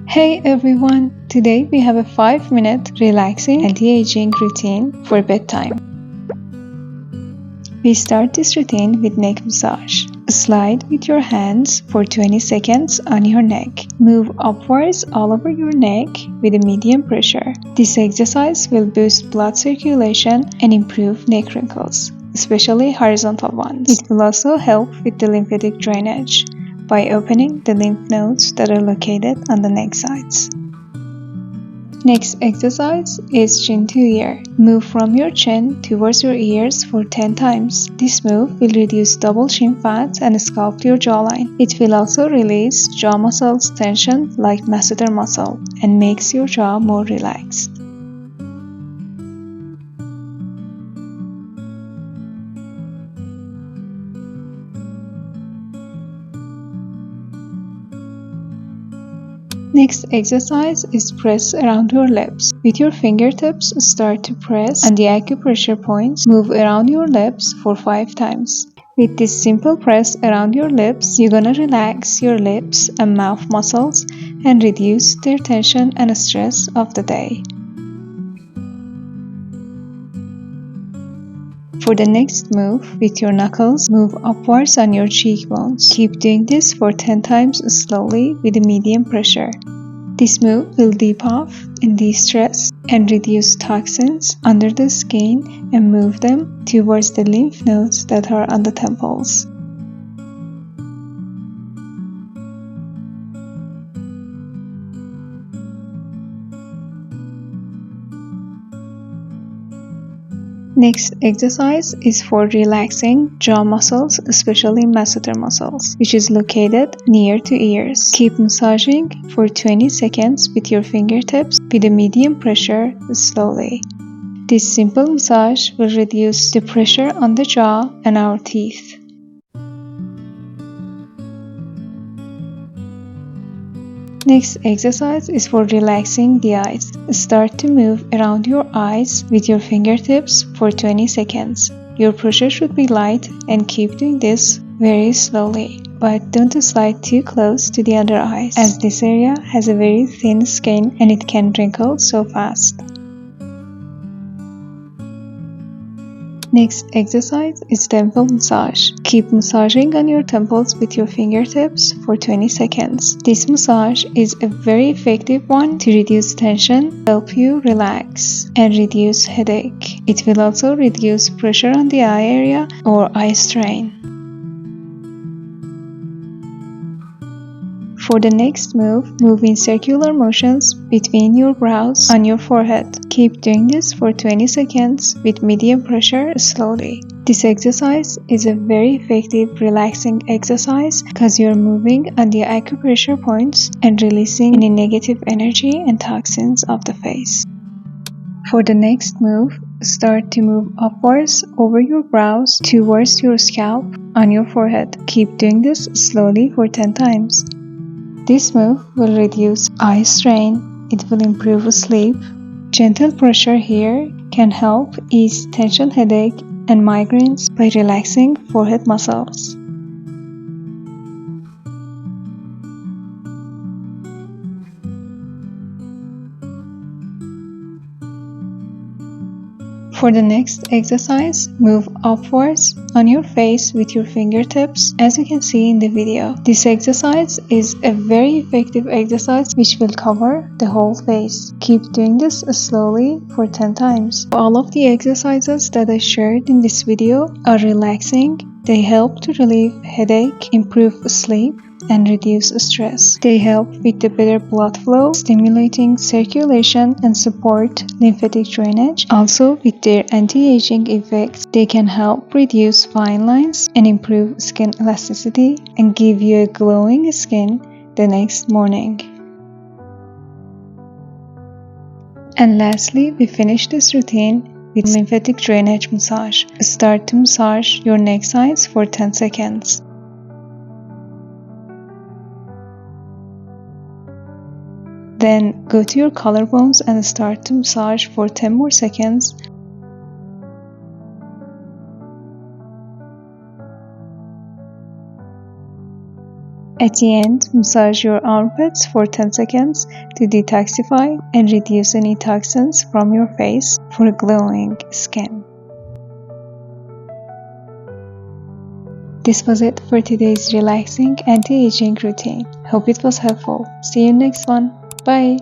Hey everyone! Today we have a 5-minute relaxing anti-aging routine for bedtime. We start this routine with neck massage. Slide with your hands for 20 seconds on your neck. Move upwards all over your neck with a medium pressure. This exercise will boost blood circulation and improve neck wrinkles, especially horizontal ones. It will also help with the lymphatic drainage by opening the lymph nodes that are located on the neck sides. Next exercise is chin to ear. Move from your chin towards your ears for 10 times. This move will reduce double chin fat and sculpt your jawline. It will also release jaw muscles tension like masseter muscle and makes your jaw more relaxed. Next exercise is press around your lips. With your fingertips, start to press on the acupressure points. Move around your lips for 5 times. With this simple press around your lips, you're gonna relax your lips and mouth muscles and reduce their tension and stress of the day. For the next move, with your knuckles, move upwards on your cheekbones. Keep doing this for 10 times slowly with a medium pressure. This move will depuff and de-stress and reduce toxins under the skin and move them towards the lymph nodes that are on the temples. Next exercise is for relaxing jaw muscles, especially masseter muscles, which is located near to ears. Keep massaging for 20 seconds with your fingertips with a medium pressure slowly. This simple massage will reduce the pressure on the jaw and our teeth. Next exercise is for relaxing the eyes. Start to move around your eyes with your fingertips for 20 seconds. Your pressure should be light and keep doing this very slowly. But don't slide too close to the other eyes, as this area has a very thin skin and it can wrinkle so fast. Next exercise is temple massage. Keep massaging on your temples with your fingertips for 20 seconds. This massage is a very effective one to reduce tension, help you relax, and reduce headache. It will also reduce pressure on the eye area or eye strain. For the next move, move in circular motions between your brows on your forehead. Keep doing this for 20 seconds with medium pressure slowly. This exercise is a very effective relaxing exercise because you're moving on the acupressure points and releasing any negative energy and toxins of the face. For the next move, start to move upwards over your brows towards your scalp on your forehead. Keep doing this slowly for 10 times. This move will reduce eye strain, it will improve sleep. Gentle pressure here can help ease tension headache and migraines by relaxing forehead muscles. For the next exercise, move upwards on your face with your fingertips, as you can see in the video. This exercise is a very effective exercise which will cover the whole face. Keep doing this slowly for 10 times. All of the exercises that I shared in this video are relaxing. They help to relieve headache, improve sleep, and reduce stress. They help with the better blood flow, stimulating circulation and support lymphatic drainage. Also, with their anti-aging effects, they can help reduce fine lines and improve skin elasticity and give you a glowing skin the next morning. And lastly, we finish this routine with lymphatic drainage massage. Start to massage your neck sides for 10 seconds. Then go to your collarbones and start to massage for 10 more seconds. At the end, massage your armpits for 10 seconds to detoxify and reduce any toxins from your face for glowing skin. This was it for today's relaxing anti-aging routine. Hope it was helpful. See you next one. Bye.